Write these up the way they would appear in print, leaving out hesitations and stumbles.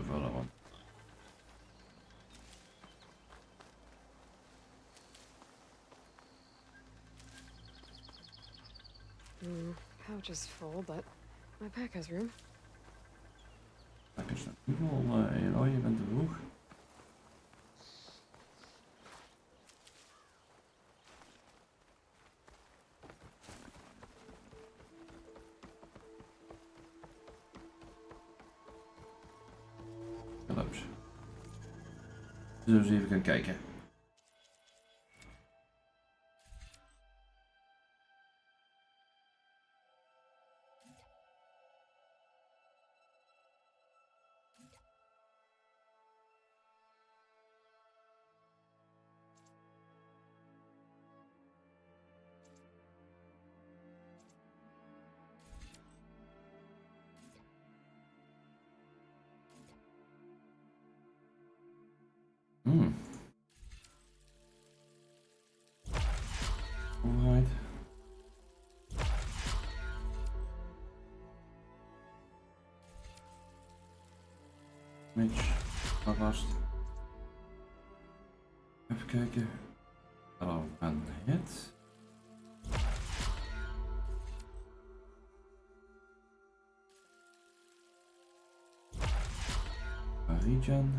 vullen. Want... Pouch is full, but my pack has room. Kijk eens, hoeveel je bent te vroeg. Loops. Zullen we eens even gaan kijken. Overheid. Mitch, alvast. Even kijken. Hallo, aan het. Regen.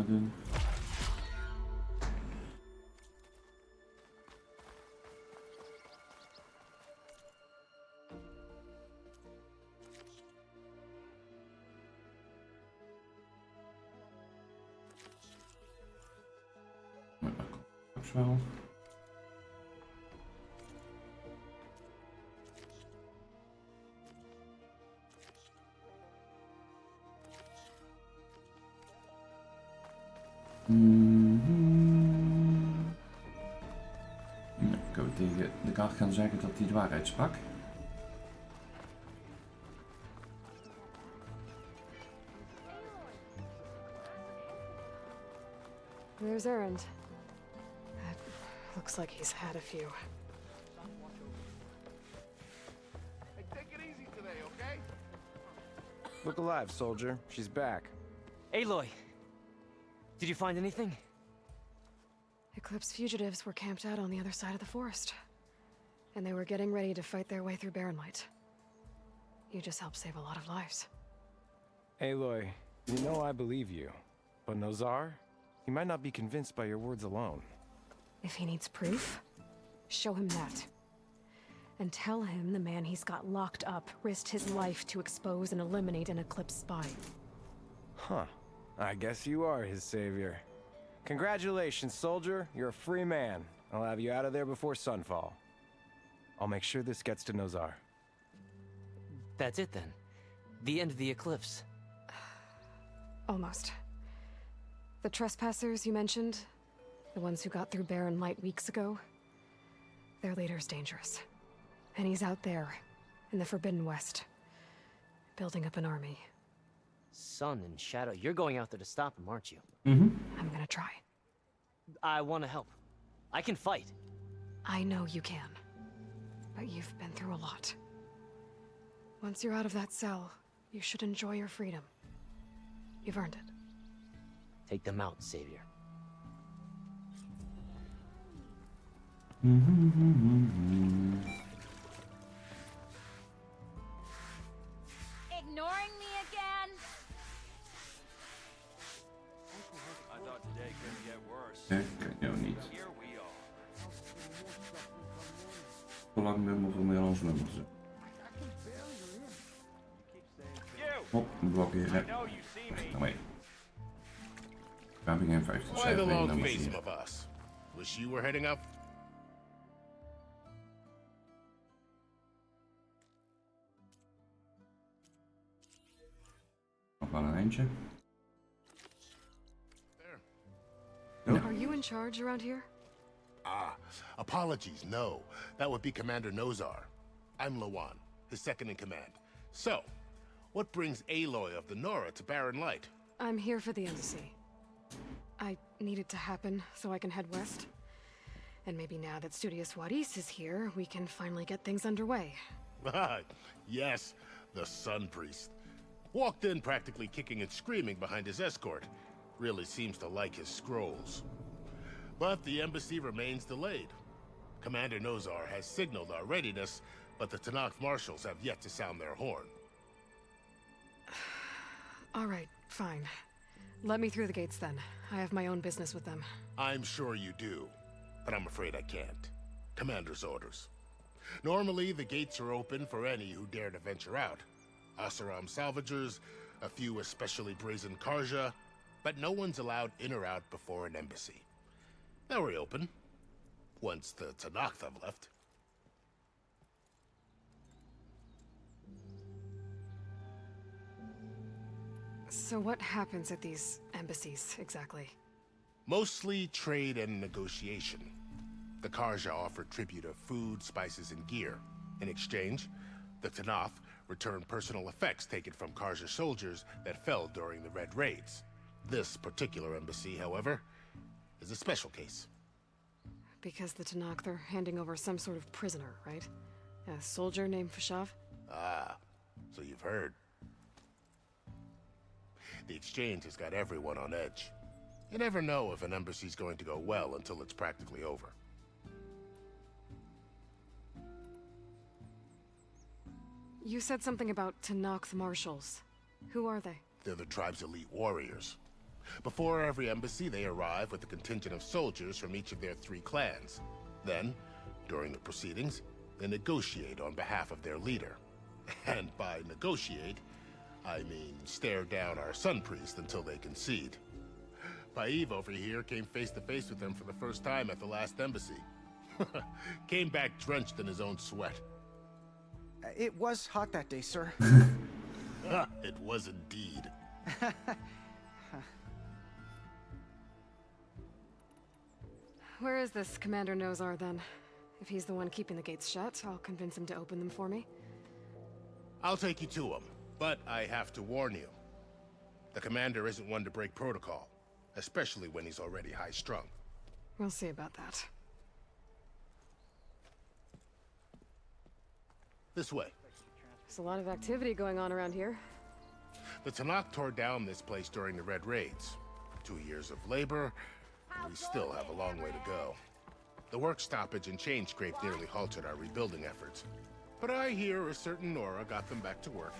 Doen. Maar dat komt wel. Nou, ik kan tegen de kaart gaan zeggen dat hij de waarheid sprak. There's Errand. Looks like he's had a few. Hey, take it easy today, okay? Look alive, soldier. She's back. Aloy, did you find anything? Eclipse fugitives were camped out on the other side of the forest. And they were getting ready to fight their way through Barren Light. You just helped save a lot of lives. Aloy, you know I believe you. But Nozar? He might not be convinced by your words alone. If he needs proof, show him that. And tell him the man he's got locked up risked his life to expose and eliminate an Eclipse spy. Huh. I guess you are his savior. Congratulations, soldier. You're a free man. I'll have you out of there before sunfall. I'll make sure this gets to Nozar. That's it then. The end of the Eclipse. Almost. The trespassers you mentioned, the ones who got through Barren Light weeks ago, their leader's dangerous. And he's out there, in the Forbidden West, building up an army. Sun and Shadow, you're going out there to stop him, aren't you? I'm gonna try. I want to help. I can fight. I know you can. But you've been through a lot. Once you're out of that cell, you should enjoy your freedom. You've earned it. Take them out, Savior. Ignoring me again? I thought today couldn't get worse. Kijk, nou niet. Here we are. Zolang nummer voor mij ons nummer zijn. Hop, blokkeren. I know you see me. Nou mee. We hebben geen 15 Why the cijfer in long nummer face 4. of us? Wish you were heading up. Nog wel een eindje. There. Are you in charge around here? Ah, apologies, no. That would be Commander Nozar. I'm Lawan, his second in command. So, what brings Aloy of the Nora to Barren Light? I'm here for the embassy. I needed to happen so I can head west. And maybe now that Studios Juarez is here, we can finally get things underway. Yes, the Sun Priest. Walked in practically kicking and screaming behind his escort. Really seems to like his scrolls. But the embassy remains delayed. Commander Nozar has signaled our readiness, but the Tanakh marshals have yet to sound their horn. All right, fine. Let me through the gates then. I have my own business with them. I'm sure you do, but I'm afraid I can't. Commander's orders. Normally, the gates are open for any who dare to venture out. Asaram salvagers, a few especially brazen Karja, but no one's allowed in or out before an embassy. They'll reopen, once the Tanakh have left. So what happens at these embassies, exactly? Mostly trade and negotiation. The Karja offer tribute of food, spices, and gear. In exchange, the Tanakh return personal effects taken from Karja soldiers that fell during the Red Raids. This particular embassy, however, is a special case. Because the Tanakh, they're handing over some sort of prisoner, right? A soldier named Fashav? Ah, so you've heard. The exchange has got everyone on edge. You never know if an embassy's going to go well until it's practically over. You said something about Tanakh marshals. Who are they? They're the tribe's elite warriors. Before every embassy, they arrive with a contingent of soldiers from each of their 3 clans. Then, during the proceedings, they negotiate on behalf of their leader. And by negotiate, I mean stare down our Sun Priest until they concede. Paiv over here came face to face with them for the first time at the last embassy. Came back drenched in his own sweat. It was hot that day, sir. It was indeed. Where is this Commander Nozar, then? If he's the one keeping the gates shut, I'll convince him to open them for me. I'll take you to him, but I have to warn you. The commander isn't one to break protocol, especially when he's already high-strung. We'll see about that. This way. There's a lot of activity going on around here. The Tanakh tore down this place during the Red Raids. 2 years of labor, and we still have a long way to go. The work stoppage and chain scrape nearly halted our rebuilding efforts. But I hear a certain Nora got them back to work.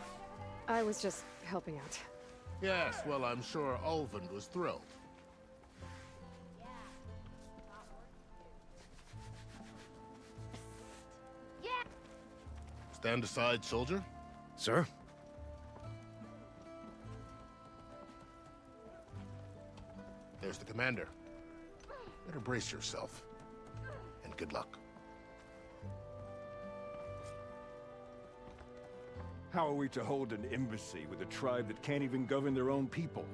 I was just helping out. Yes, well, I'm sure Ulvund was thrilled. Stand aside, soldier. Sir? There's the commander. Better brace yourself. And good luck. How are we to hold an embassy with a tribe that can't even govern their own people?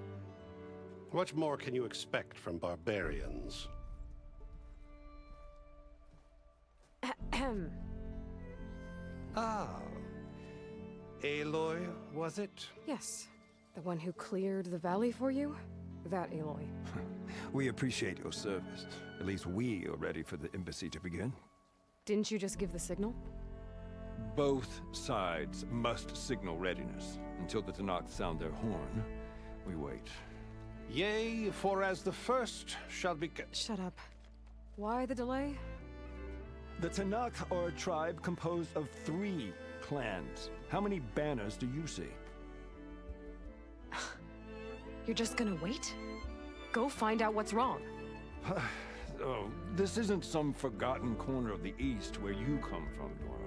What more can you expect from barbarians? Ah. Aloy, was it? Yes. The one who cleared the valley for you? That Aloy. We appreciate your service. At least we are ready for the embassy to begin. Didn't you just give the signal? Both sides must signal readiness. Until the Tanakh sound their horn, we wait. Yea, for as the first shall be... Shut up. Why the delay? The Tanakh are a tribe composed of 3 clans. How many banners do you see? You're just gonna wait? Go find out what's wrong. Oh, this isn't some forgotten corner of the East where you come from, Nora.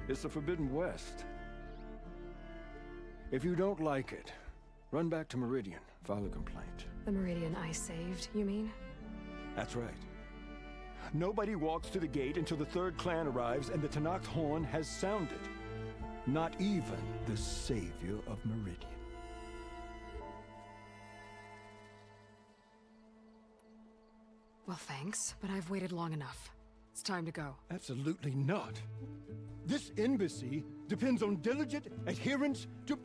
It's the Forbidden West. If you don't like it, run back to Meridian, file a complaint. The Meridian I saved, you mean? That's right. Nobody walks to the gate until the 3rd clan arrives and the Tanakh's horn has sounded. Not even the savior of Meridian. Well, thanks, but I've waited long enough. It's time to go. Absolutely not. This embassy depends on diligent adherence to...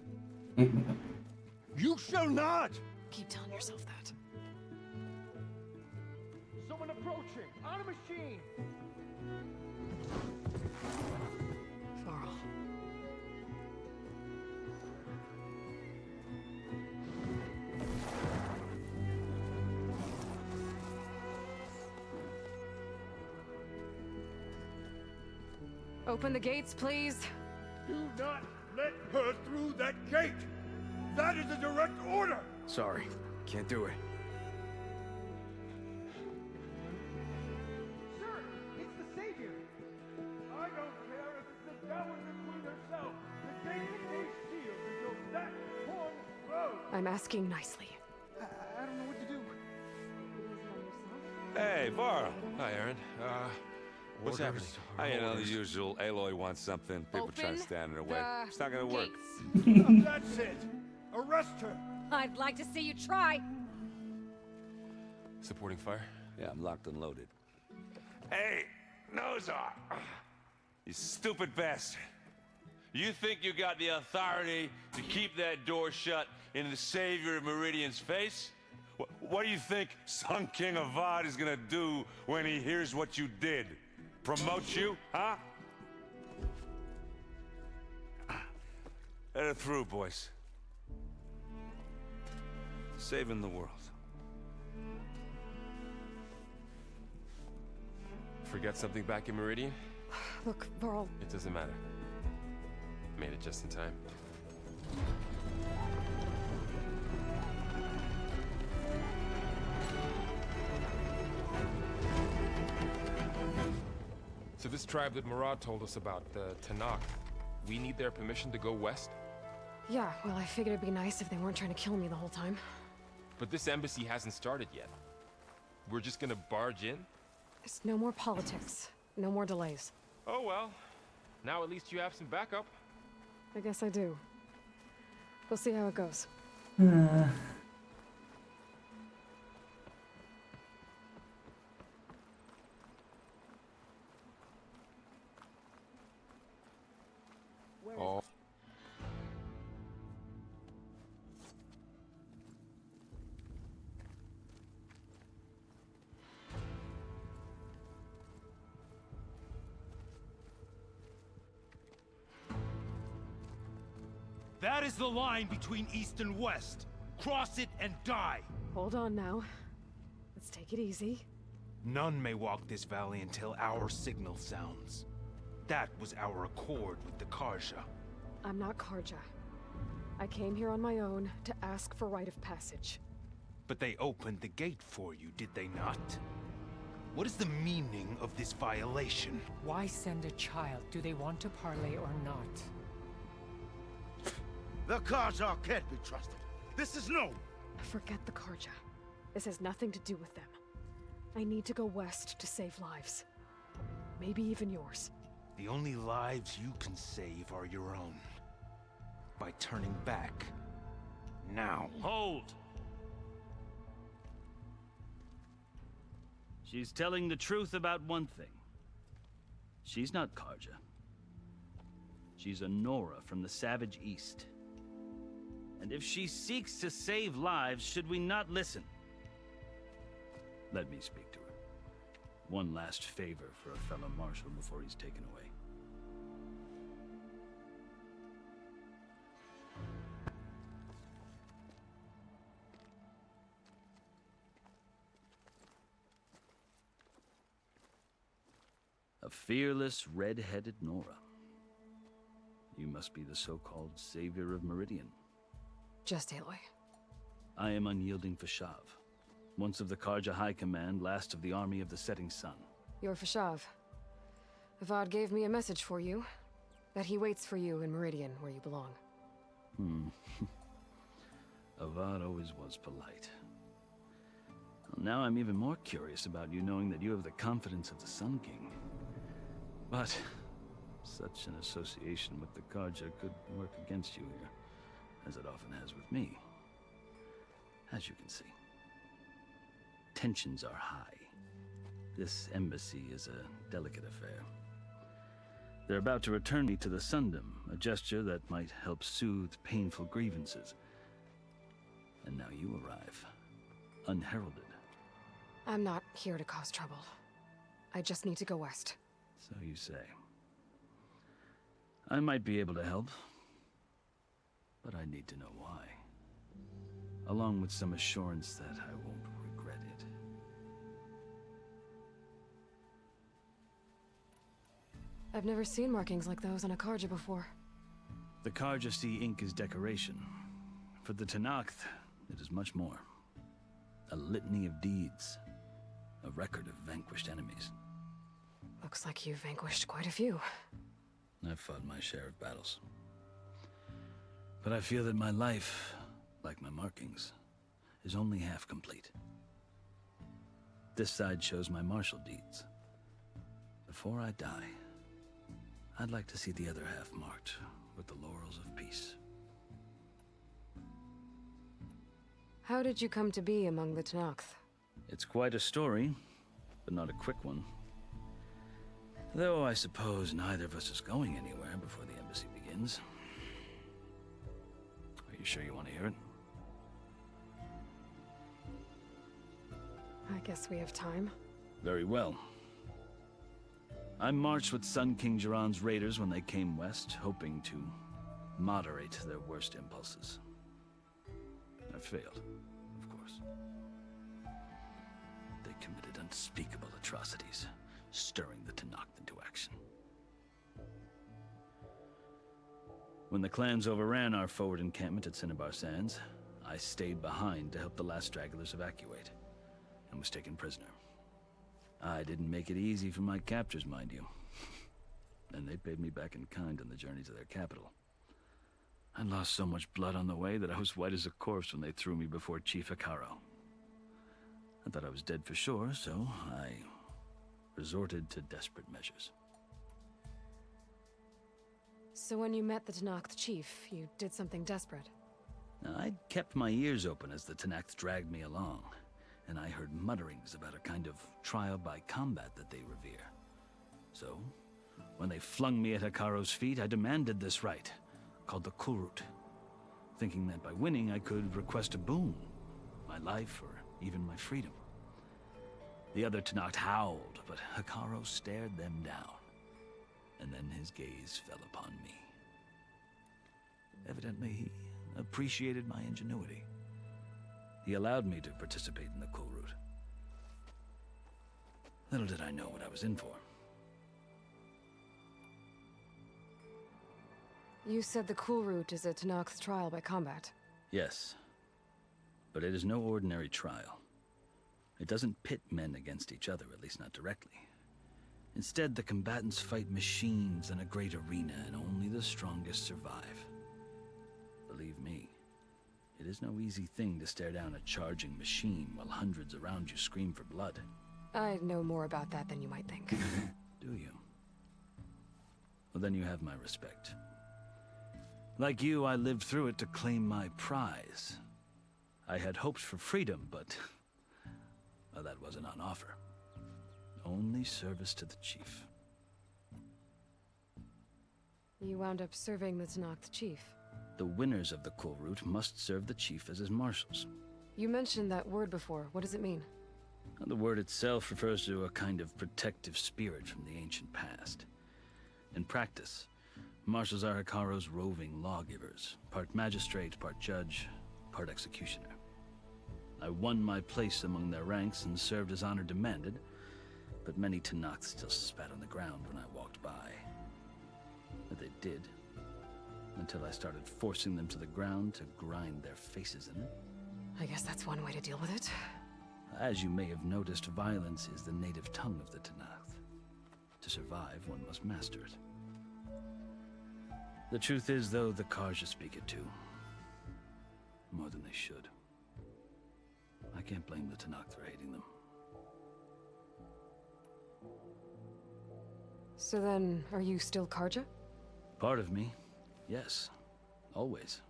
You shall not! Keep telling yourself that. Someone approaching! On a machine! Varl. Open the gates, please. Do not let her through that gate! That is a direct order! Sorry, can't do it. Sir, it's the Savior! I don't care if it's the Dowager Queen herself! The gate stays sealed until that horn blows! I'm asking nicely. I don't know what to do. Hey, Varl. Hi, Aaron. What's happening? The usual. Aloy wants something. People trying to stand in her way. It's not gonna work. That's it! Arrest her! I'd like to see you try. Supporting fire? Yeah, I'm locked and loaded. Hey, Nozar! You stupid bastard. You think you got the authority to keep that door shut in the Savior of Meridian's face? What do you think Sun King Avad is gonna do when he hears what you did? Promote you, huh? Let her through, boys. Saving the world. Forget something back in Meridian? Look, Varl. It doesn't matter. Made it just in time. So this tribe that Murad told us about, the Tanakh, we need their permission to go west? Yeah, well, I figured it'd be nice if they weren't trying to kill me the whole time. But this embassy hasn't started yet. We're just gonna barge in? There's no more politics. No more delays. Oh well. Now at least you have some backup. I guess I do. We'll see how it goes. Oh. That is the line between East and West. Cross it and die. Hold on now. Let's take it easy. None may walk this valley until our signal sounds. That was our accord with the Karja. I'm not Karja. I came here on my own to ask for rite of passage. But they opened the gate for you, did they not? What is the meaning of this violation? Why send a child? Do they want to parley or not? The Karja can't be trusted. This is no... Forget the Karja. This has nothing to do with them. I need to go west to save lives. Maybe even yours. The only lives you can save are your own. By turning back. Now. Hold! She's telling the truth about one thing. She's not Karja. She's a Nora from the Savage East. And if she seeks to save lives, should we not listen? Let me speak to her. One last favor for a fellow marshal before he's taken away. A fearless, red-headed Nora. You must be the so-called savior of Meridian. Just Aloy. I am unyielding Fashav. Once of the Karja High Command, last of the army of the Setting Sun. You're Fashav. Avad gave me a message for you. That he waits for you in Meridian, where you belong. Avad always was polite. Well, now I'm even more curious about you knowing that you have the confidence of the Sun King. But such an association with the Karja could work against you here, as it often has with me. As you can see, tensions are high. This embassy is a delicate affair. They're about to return me to the Sundom, a gesture that might help soothe painful grievances. And now you arrive, unheralded. I'm not here to cause trouble. I just need to go west. So you say. I might be able to help, but I need to know why. Along with some assurance that I won't regret it. I've never seen markings like those on a Karja before. The Karja see ink as decoration. For the Tenakth, it is much more. A litany of deeds. A record of vanquished enemies. Looks like you've vanquished quite a few. I've fought my share of battles. But I feel that my life, like my markings, is only half complete. This side shows my martial deeds. Before I die, I'd like to see the other half marked with the laurels of peace. How did you come to be among the Tenakth? It's quite a story, but not a quick one. Though I suppose neither of us is going anywhere before the embassy begins. Are you sure you want to hear it? I guess we have time. Very well. I marched with Sun King Jiran's raiders when they came west, hoping to moderate their worst impulses. I failed, of course. They committed unspeakable atrocities, stirring the Tenakth into action. When the clans overran our forward encampment at Cinnabar Sands, I stayed behind to help the last stragglers evacuate, and was taken prisoner. I didn't make it easy for my captors, mind you. And they paid me back in kind on the journey to their capital. I lost so much blood on the way that I was white as a corpse when they threw me before Chief Hekaro. I thought I was dead for sure, so I resorted to desperate measures. So when you met the Tenakth chief, you did something desperate? I'd kept my ears open as the Tenakth dragged me along, and I heard mutterings about a kind of trial by combat that they revere. So, when they flung me at Hekaro's feet, I demanded this right, called the Kulrut, thinking that by winning I could request a boon, my life or even my freedom. The other Tenakth howled, but Hekaro stared them down, and then his gaze fell upon me. Evidently, he appreciated my ingenuity. He allowed me to participate in the Kulrut. Little did I know what I was in for. You said the Kulrut is a Tenakth trial by combat. Yes, but it is no ordinary trial. It doesn't pit men against each other, at least not directly. Instead, the combatants fight machines in a great arena, and only the strongest survive. Believe me, it is no easy thing to stare down a charging machine while hundreds around you scream for blood. I know more about that than you might think. Do you? Well, then you have my respect. Like you, I lived through it to claim my prize. I had hoped for freedom, but well, that wasn't on offer. Only service to the chief. You wound up serving the Tenakth chief. The winners of the Kulrut must serve the chief as his marshals. You mentioned that word before. What does it mean? The word itself refers to a kind of protective spirit from the ancient past. In practice, marshals are Hekaro's roving lawgivers, part magistrate, part judge, part executioner. I won my place among their ranks and served as honor demanded, but many Tenakth still spat on the ground when I walked by. But they did, until I started forcing them to the ground to grind their faces in it. I guess that's one way to deal with it. As you may have noticed, violence is the native tongue of the Tenakth. To survive, one must master it. The truth is, though, the Karja speak it too. More than they should. I can't blame the Tenakth for hating them. So then, are you still Karja? Part of me, yes. Always.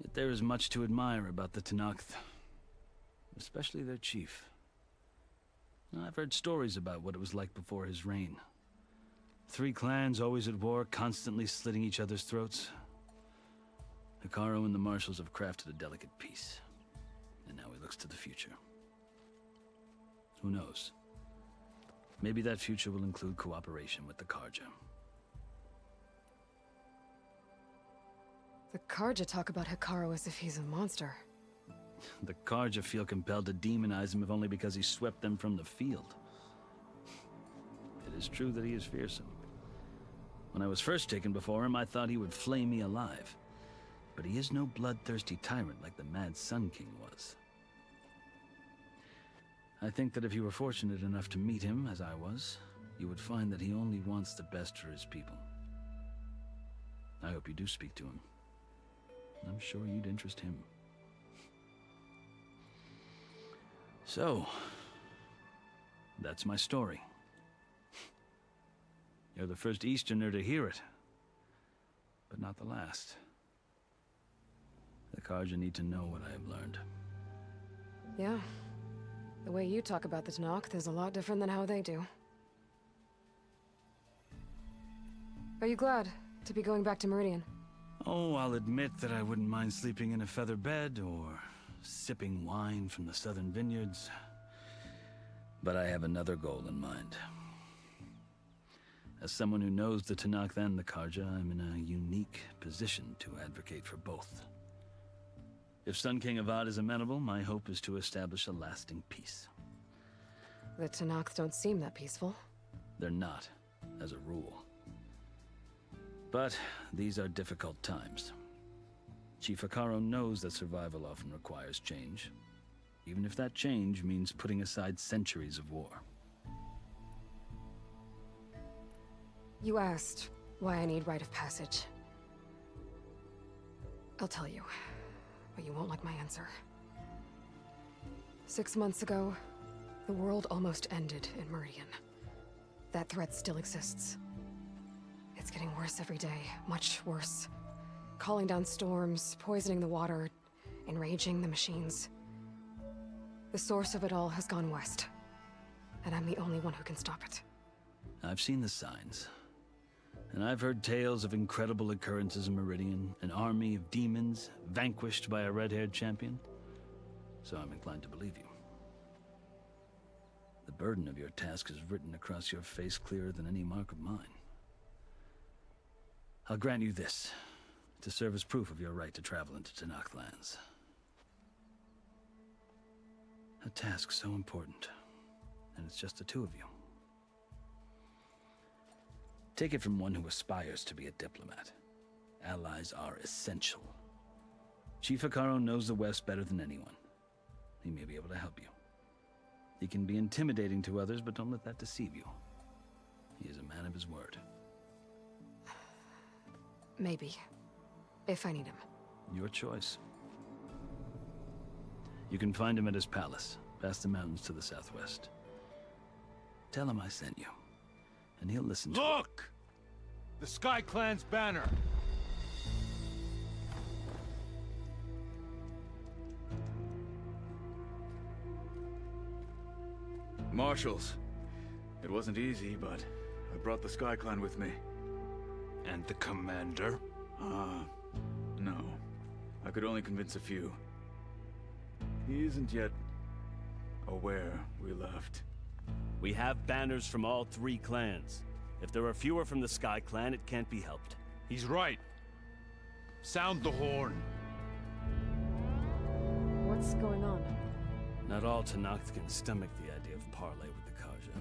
Yet there is much to admire about the Tenakth. Especially their chief. I've heard stories about what it was like before his reign. 3 clans always at war, constantly slitting each other's throats. Hekaro and the marshals have crafted a delicate peace. And now he looks to the future. Who knows? Maybe that future will include cooperation with the Karja. The Karja talk about Hikaru as if he's a monster. The Karja feel compelled to demonize him if only because he swept them from the field. It is true that he is fearsome. When I was first taken before him, I thought he would flay me alive. But he is no bloodthirsty tyrant like the Mad Sun King was. I think that if you were fortunate enough to meet him, as I was, you would find that he only wants the best for his people. I hope you do speak to him. I'm sure you'd interest him. So, that's my story. You're the first Easterner to hear it, but not the last. The Karja need to know what I have learned. Yeah. The way you talk about the Tanakh is a lot different than how they do. Are you glad to be going back to Meridian? Oh, I'll admit that I wouldn't mind sleeping in a feather bed or sipping wine from the southern vineyards. But I have another goal in mind. As someone who knows the Tanakh and the Karja, I'm in a unique position to advocate for both. If Sun King Avad is amenable, my hope is to establish a lasting peace. The Tanakh don't seem that peaceful. They're not, as a rule. But these are difficult times. Chief Hikaru knows that survival often requires change, even if that change means putting aside centuries of war. You asked why I need rite of passage. I'll tell you, but you won't like my answer. 6 months ago, the world almost ended in Meridian. That threat still exists. It's getting worse every day, much worse. Calling down storms, poisoning the water, enraging the machines. The source of it all has gone west, and I'm the only one who can stop it. I've seen the signs. And I've heard tales of incredible occurrences in Meridian, an army of demons vanquished by a red-haired champion. So I'm inclined to believe you. The burden of your task is written across your face clearer than any mark of mine. I'll grant you this, to serve as proof of your right to travel into Tanakh lands. A task so important, and it's just the two of you. Take it from one who aspires to be a diplomat. Allies are essential. Chief Hikaru knows the West better than anyone. He may be able to help you. He can be intimidating to others, but don't let that deceive you. He is a man of his word. Maybe. If I need him. Your choice. You can find him at his palace, past the mountains to the southwest. Tell him I sent you, and he'll listen to Look! The Sky Clan's banner! Marshals. It wasn't easy, but I brought the Sky Clan with me. And the commander? No. I could only convince a few. He isn't yet aware we left. We have banners from all 3 clans. If there are fewer from the Sky Clan, it can't be helped. He's right. Sound the horn. What's going on? Not all Tanakh can stomach the idea of parley with the Karja,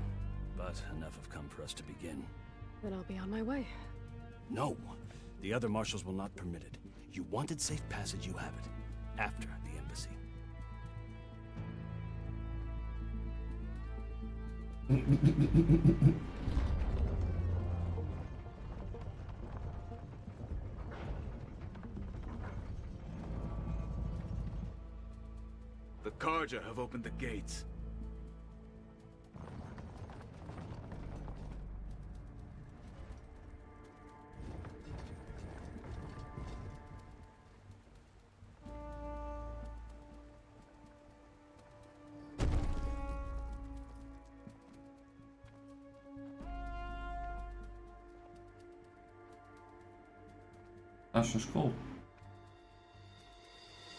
but enough have come for us to begin. Then I'll be on my way. No, the other marshals will not permit it. You wanted safe passage, you have it. After the embassy. The Karja have opened the gates. That's just cool.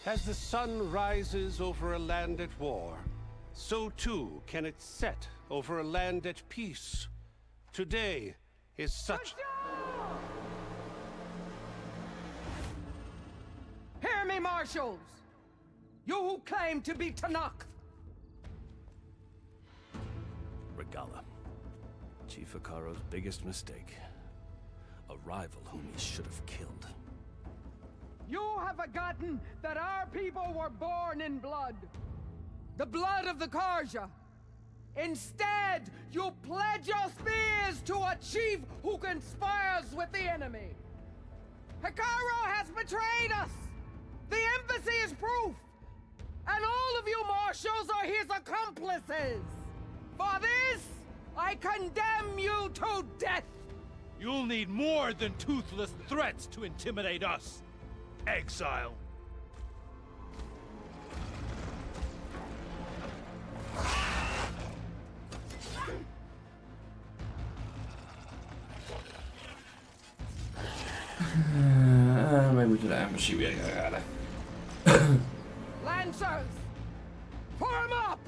As the sun rises over a land at war, so too can it set over a land at peace. Today is such... Hear me, marshals! You who claim to be Tanakh! Regalla. Chief Hikaro's biggest mistake. A rival whom he should have killed. You have forgotten that our people were born in blood. The blood of the Karja. Instead, you pledge your spears to a chief who conspires with the enemy. Hikaro has betrayed us! The embassy is proof! And all of you marshals are his accomplices! For this, I condemn you to death! You'll need more than toothless threats to intimidate us. Exile. Wij moeten de embassy weer gaan redden. Lancers! Form up!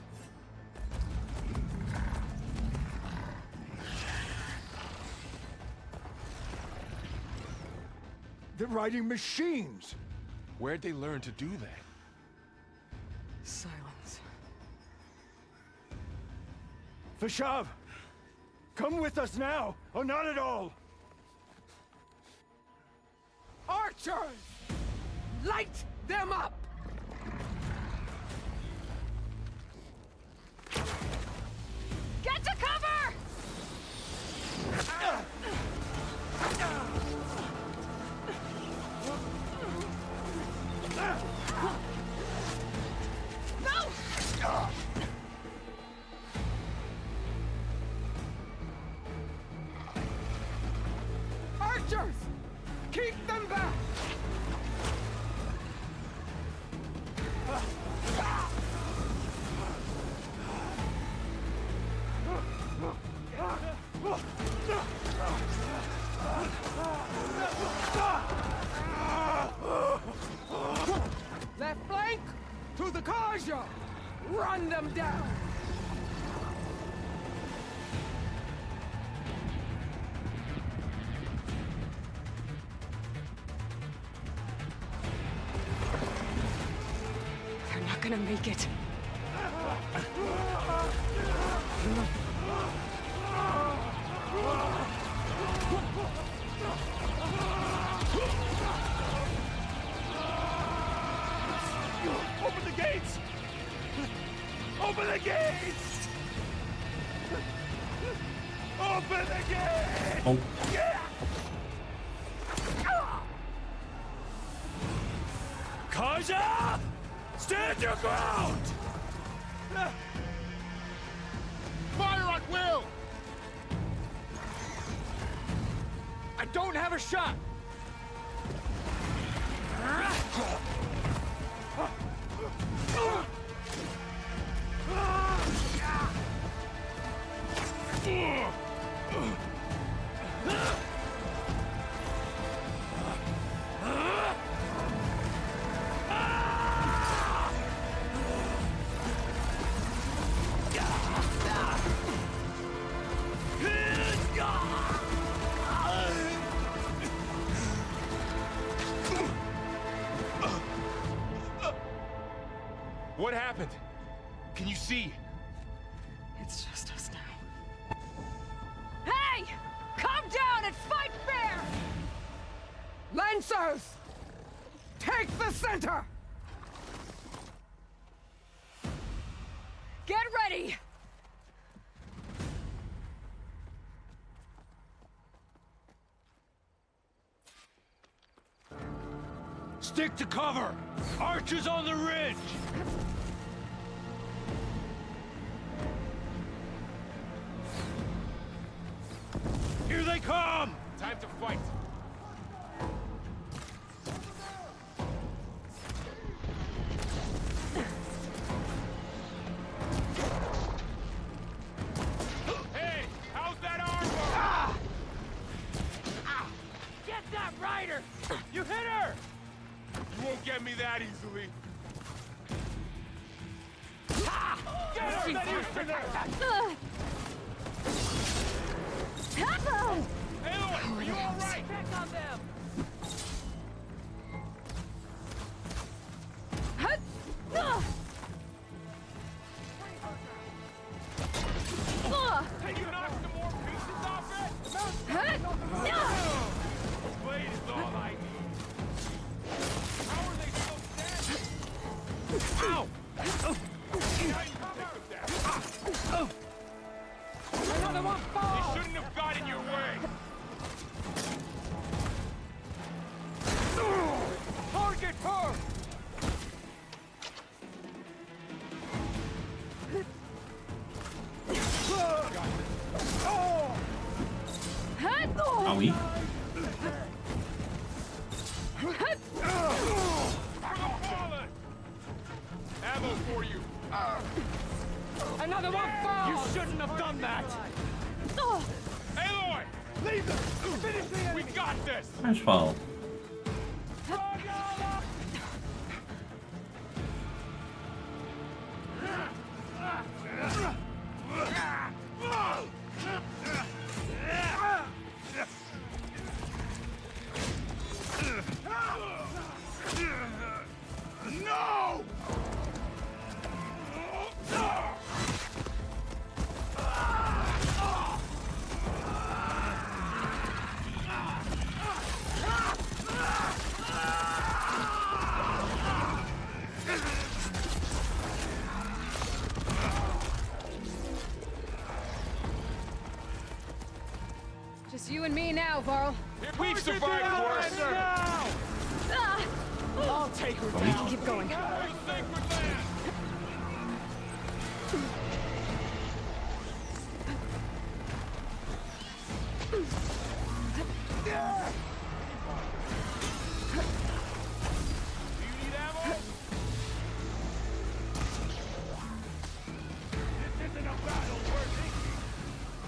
They're riding machines! Where'd they learn to do that? Silence. Fashav! Come with us now, or not at all! Archers! Light them up! Get to cover! No! Archers! Keep them back! Left flank to the Karja! Run them down! They're not gonna make it. Open the gates! Open the gates! Open the gates! Oh. Karja! Stand your ground! Fire at will! I don't have a shot! What happened? Can you see? It's just us now. Hey! Calm down and fight fair! Lancers! Take the center! Get ready! Stick to cover! Archers on the ridge! Here they come! Time to fight. Hey, how's that armor? Get that rider! You hit her! You won't get me that easily. Get her! not used to this! Aloy, you all right? Check on them! Can you knock some more pieces off it? Blade is all I need. How are they still dead? Ow! Now you think of that. Another one falls! They shouldn't have got in your way. Target her! Owie. Ammo for you. Another one falls! You shouldn't have done that. Aloy, leave them. Finish the enemy. We got this. Nice fall. No! Just you and me now, Varl. We've survived worse. I'll take her down. Keep going.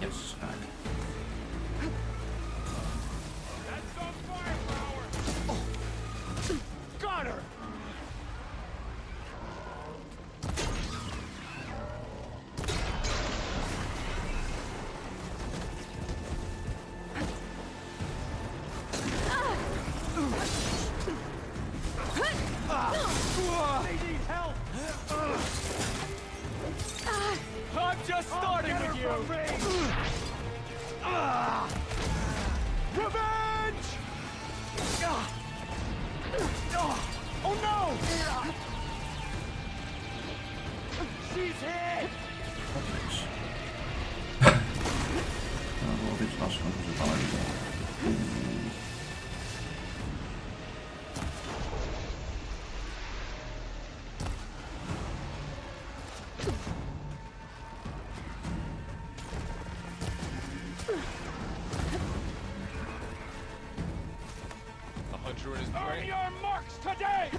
Yes. Got her! They need help! I'm just starting with you! Revenge! Oh no! She's hit! Dat wordt iets lastig om ze te houden. A hunter in his Earn prey. your marks today!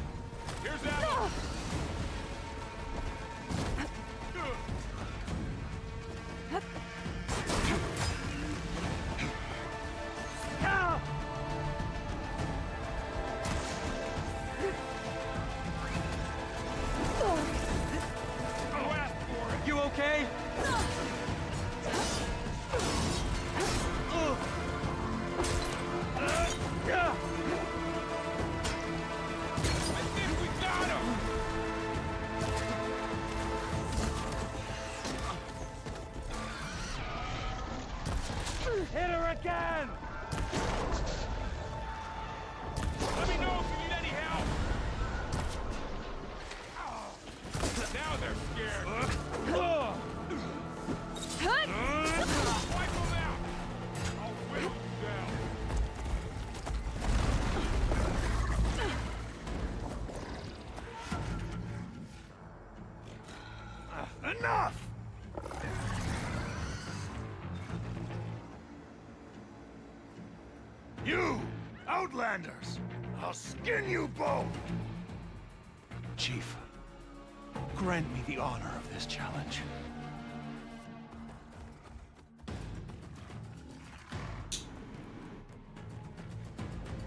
Here's that. You okay? I think we got him! Hit her again! Let me know if you need any help! Now they're scared! Wipe them out! I'll whittle you down! Enough! You, Outlanders! I'll skin you both! Chief, grant me the honor of this challenge.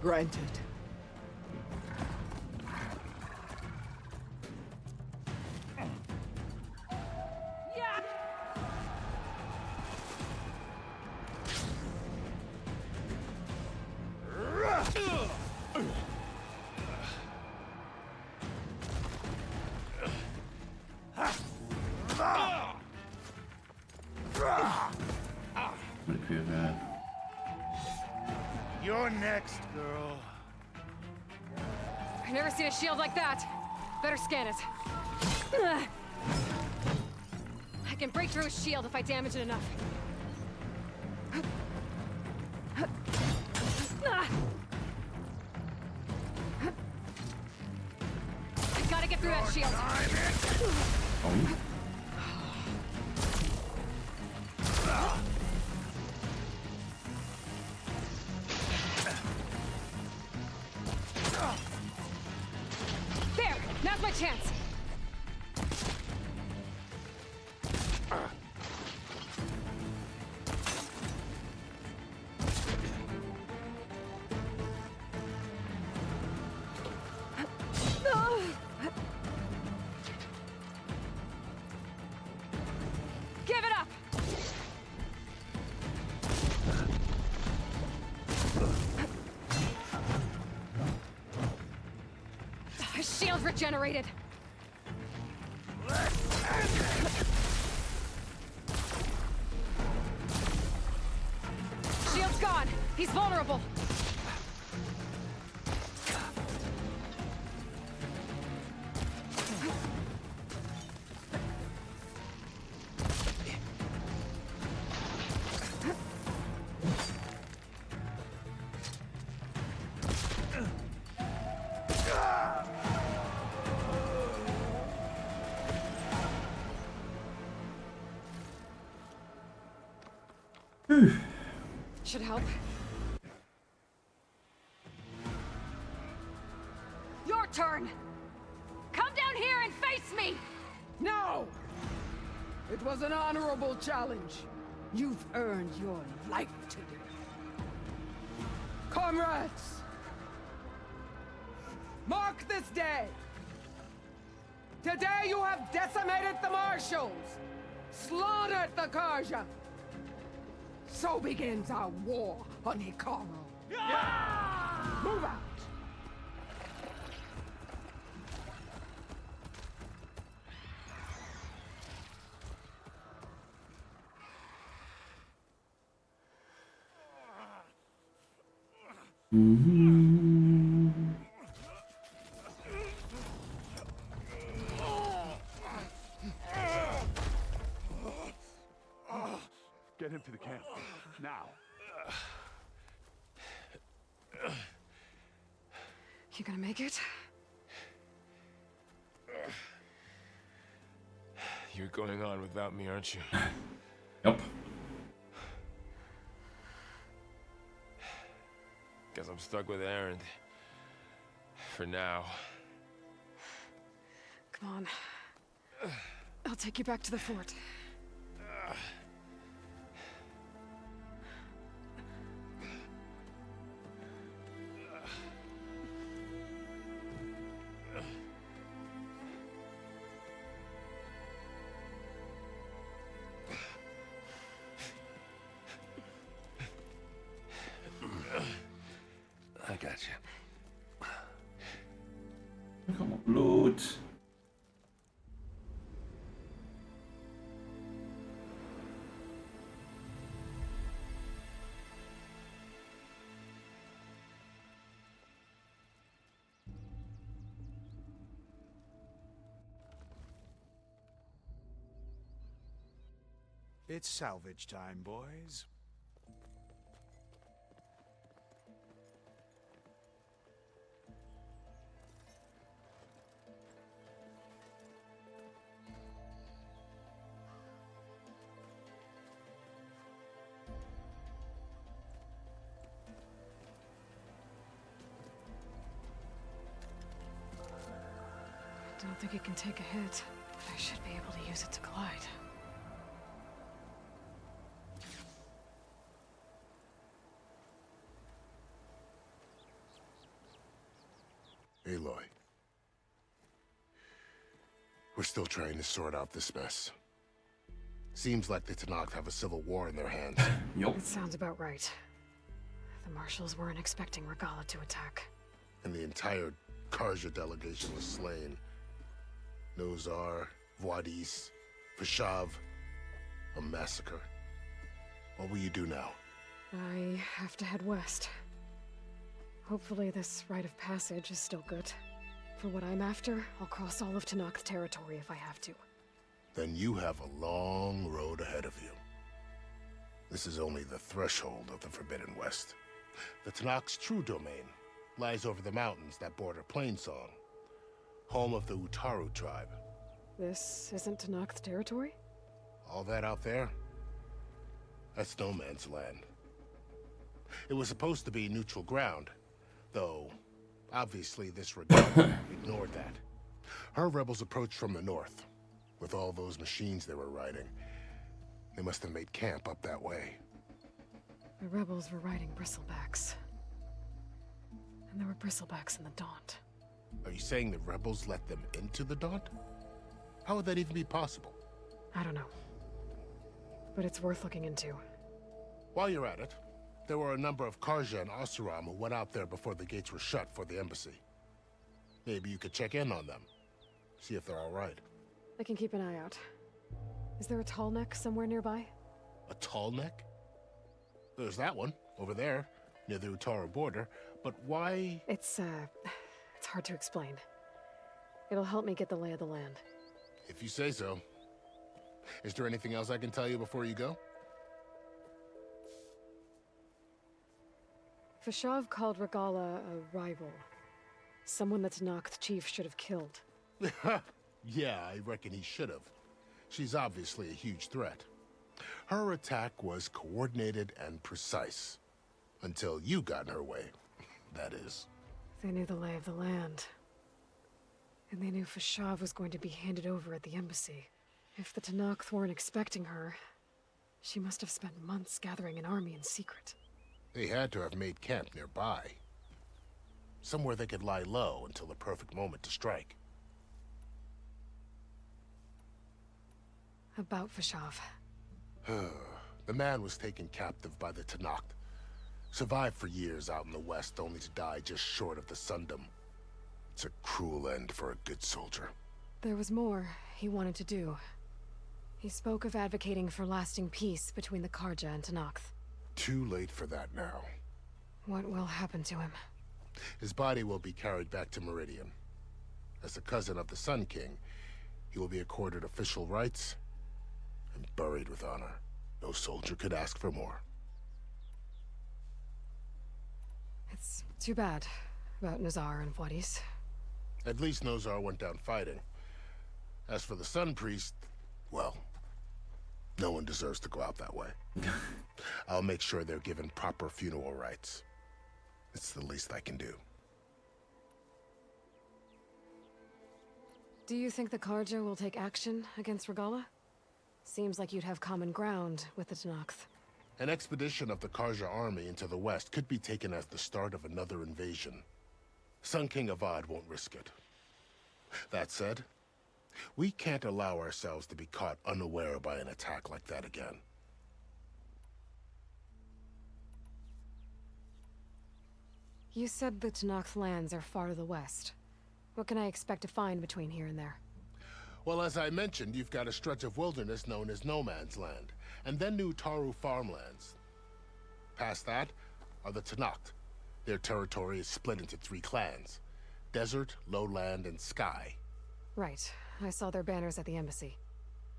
Granted. Yeah! Moet ik weer... You're next, girl. I've never seen a shield like that. Better scan it. I can break through a shield if I damage it enough. I gotta get through that shield. Oh. There! Now's my chance! Give it up! His shield regenerated. Shield's gone. He's vulnerable. Should help. Your turn! Come down here and face me! No! It was an honorable challenge. You've earned your life today. Comrades! Mark this day! Today you have decimated the Marshals! Slaughtered the Karja! So begins our war on Hikaru. Move out! Get him to the camp. Now. You gonna make it? You're going on without me, aren't you? Yep. Guess I'm stuck with Aaron. For now. Come on. I'll take you back to the fort. I got you. Kom op, bloed. It's salvage time, boys. I don't think it can take a hit, but I should be able to use it to glide. Aloy. We're still trying to sort out this mess. Seems like the Tenakth have a civil war in their hands. It sounds about right. The marshals weren't expecting Regalla to attack. And the entire Karja delegation was slain. Nozar, Voidis, Vashav. A massacre. What will you do now? I have to head west. Hopefully this rite of passage is still good. For what I'm after, I'll cross all of Tenakth territory if I have to. Then you have a long road ahead of you. This is only the threshold of the Forbidden West. The Tenakth's true domain lies over the mountains that border Plainsong, home of the Utaru tribe. This isn't Tenakth territory? All that out there? That's no man's land. It was supposed to be neutral ground, though obviously this Regalla ignored that. Her rebels approached from the north. With all those machines they were riding, they must have made camp up that way. The rebels were riding bristlebacks. And there were bristlebacks in the Daunt. Are you saying the rebels let them into the Daunt? How would that even be possible? I don't know. But it's worth looking into. While you're at it, there were a number of Karja and Oseram who went out there before the gates were shut for the embassy. Maybe you could check in on them. See if they're all right. I can keep an eye out. Is there a tall neck somewhere nearby? A tall neck? There's that one, over there, near the Utaru border, but why? It's hard to explain. It'll help me get the lay of the land. If you say so. Is there anything else I can tell you before you go? Vashav called Regalla a rival. Someone the Tenakth chief should have killed. Yeah, I reckon he should have. She's obviously a huge threat. Her attack was coordinated and precise. Until you got in her way, that is. They knew the lay of the land. And they knew Vashav was going to be handed over at the embassy. If the Tenakth weren't expecting her, she must have spent months gathering an army in secret. They had to have made camp nearby. Somewhere they could lie low until the perfect moment to strike. About Vashav. The man was taken captive by the Tenakth. Survived for years out in the west, only to die just short of the Sundom. It's a cruel end for a good soldier. There was more he wanted to do. He spoke of advocating for lasting peace between the Karja and Tenakth. Too late for that now. What will happen to him? His body will be carried back to Meridian. As the cousin of the Sun King, he will be accorded official rights and buried with honor. No soldier could ask for more. It's too bad about Nazar and Voidis. At least Nozar went down fighting. As for the Sun Priest, well, no one deserves to go out that way. I'll make sure they're given proper funeral rites. It's the least I can do. Do you think the Karja will take action against Regalla? Seems like you'd have common ground with the Tenakth. An expedition of the Karja army into the west could be taken as the start of another invasion. Sun King Avad won't risk it. That said, we can't allow ourselves to be caught unaware by an attack like that again. You said the Tenakth lands are far to the west. What can I expect to find between here and there? Well, as I mentioned, you've got a stretch of wilderness known as No Man's Land, and then new Utaru farmlands. Past that are the Tenakth. Their territory is split into 3 clans: Desert, Lowland, and Sky. Right. I saw their banners at the embassy.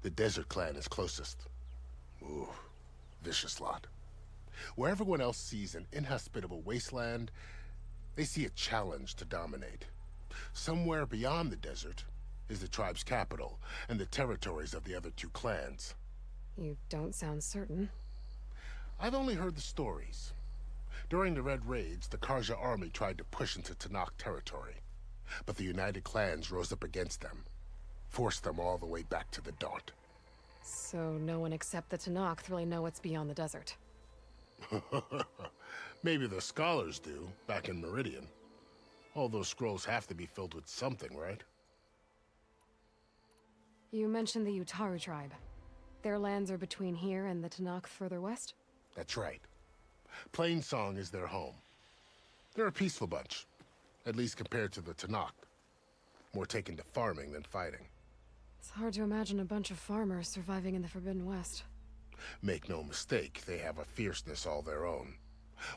The Desert clan is closest. Ooh, vicious lot. Where everyone else sees an inhospitable wasteland, they see a challenge to dominate. Somewhere beyond the desert is the tribe's capital and the territories of the other 2 clans. You don't sound certain. I've only heard the stories. During the Red Raids, the Karja army tried to push into Tenakth territory, but the United Clans rose up against them, forced them all the way back to the Daunt. So no one except the Tenakth really know what's beyond the desert. Maybe the scholars do, back in Meridian. All those scrolls have to be filled with something, right? You mentioned the Utaru tribe. Their lands are between here and the Tenakth further west? That's right. Plainsong is their home. They're a peaceful bunch, at least compared to the Tanakh. More taken to farming than fighting. It's hard to imagine a bunch of farmers surviving in the Forbidden West. Make no mistake, they have a fierceness all their own.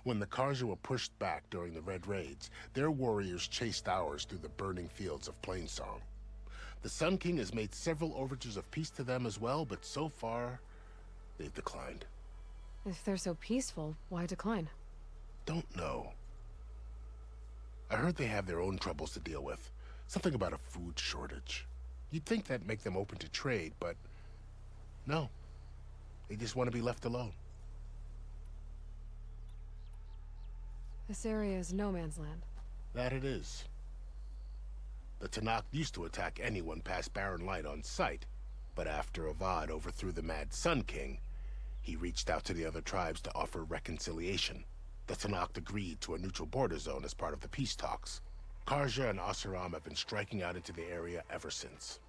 When the Karja were pushed back during the Red Raids, their warriors chased ours through the burning fields of Plainsong. The Sun King has made several overtures of peace to them as well, but so far, they've declined. If they're so peaceful, why decline? Don't know. I heard they have their own troubles to deal with. Something about a food shortage. You'd think that'd make them open to trade, but no. They just want to be left alone. This area is no man's land. That it is. The Tanakh used to attack anyone past Barren Light on sight, but after Avad overthrew the Mad Sun King, he reached out to the other tribes to offer reconciliation. The Tanakh agreed to a neutral border zone as part of the peace talks. Karja and Oseram have been striking out into the area ever since.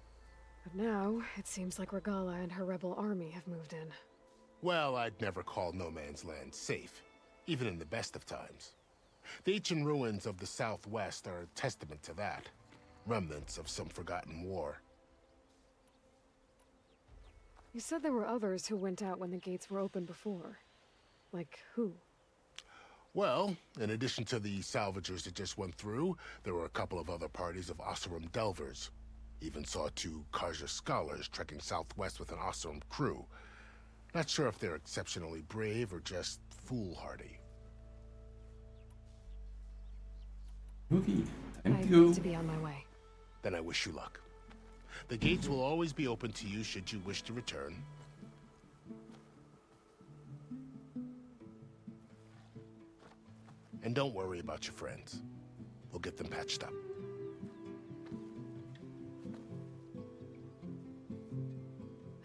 But now, it seems like Regalla and her rebel army have moved in. Well, I'd never call no man's land safe, even in the best of times. The ancient ruins of the Southwest are a testament to that. Remnants of some forgotten war. You said there were others who went out when the gates were open before. Like who? Well, in addition to the salvagers that just went through, there were a couple of other parties of Oseram delvers. Even saw 2 Karja scholars trekking southwest with an Oseram crew. Not sure if they're exceptionally brave or just foolhardy. Okay, I time to need go. to be on my way. Then I wish you luck. The gates will always be open to you should you wish to return. And don't worry about your friends. We'll get them patched up.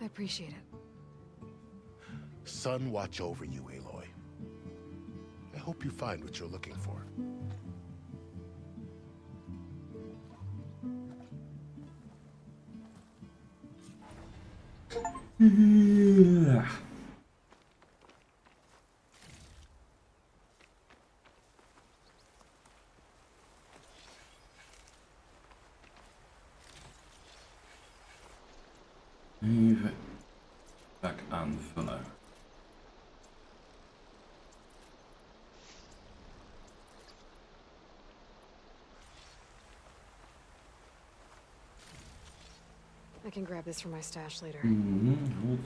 I appreciate it. Sun watch over you, Aloy. I hope you find what you're looking for. Yeah. Even back aanvullen. I can grab this for my stash later. Goed.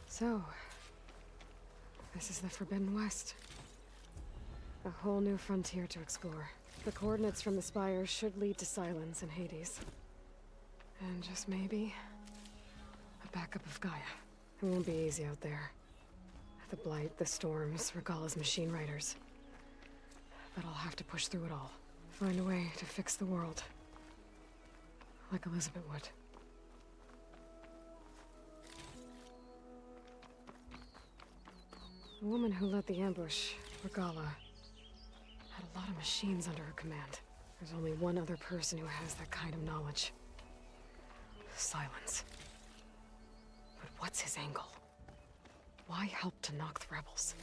So, this is the Forbidden West. A whole new frontier to explore. The coordinates from the spires should lead to Silence and Hades. And just maybe, a backup of Gaia. It won't be easy out there. The Blight, the Storms, Regalla's machine riders. But I'll have to push through it all. Find a way to fix the world. Like Elizabeth would. The woman who led the ambush, Regalla, had a lot of machines under her command. There's only one other person who has that kind of knowledge. Silence. But what's his angle? Why help to knock the rebels?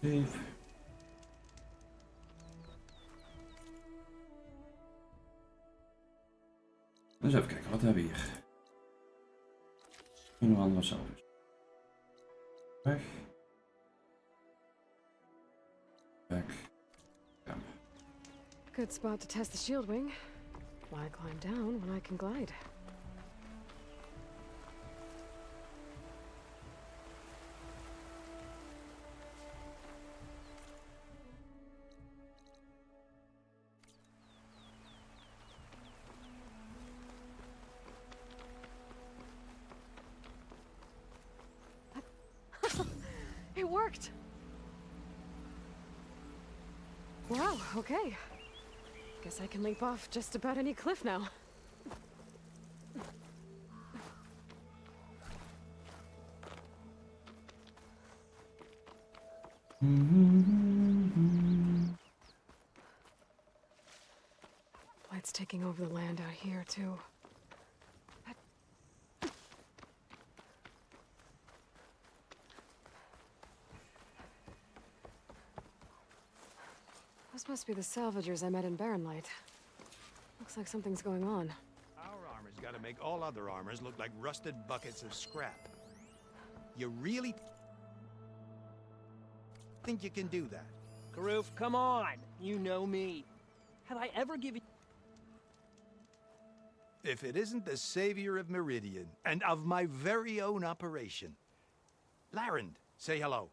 Even. Dus even kijken, wat hebben we hier? Een of andere salvage. Weg. Back. Camp. Good spot to test the shield wing. Why climb down when I can glide? Perfect. Wow, okay. Guess I can leap off just about any cliff now. Light's taking over the land out here, too. Those must be the salvagers I met in Barren Light. Looks like something's going on. Our armor's gotta make all other armors look like rusted buckets of scrap. You really think you can do that? Karoof, come on! You know me. Have I ever given... If it isn't the savior of Meridian, and of my very own operation. Larend, say hello.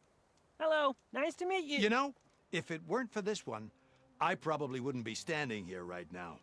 Hello, nice to meet you. You know, if it weren't for this one, I probably wouldn't be standing here right now.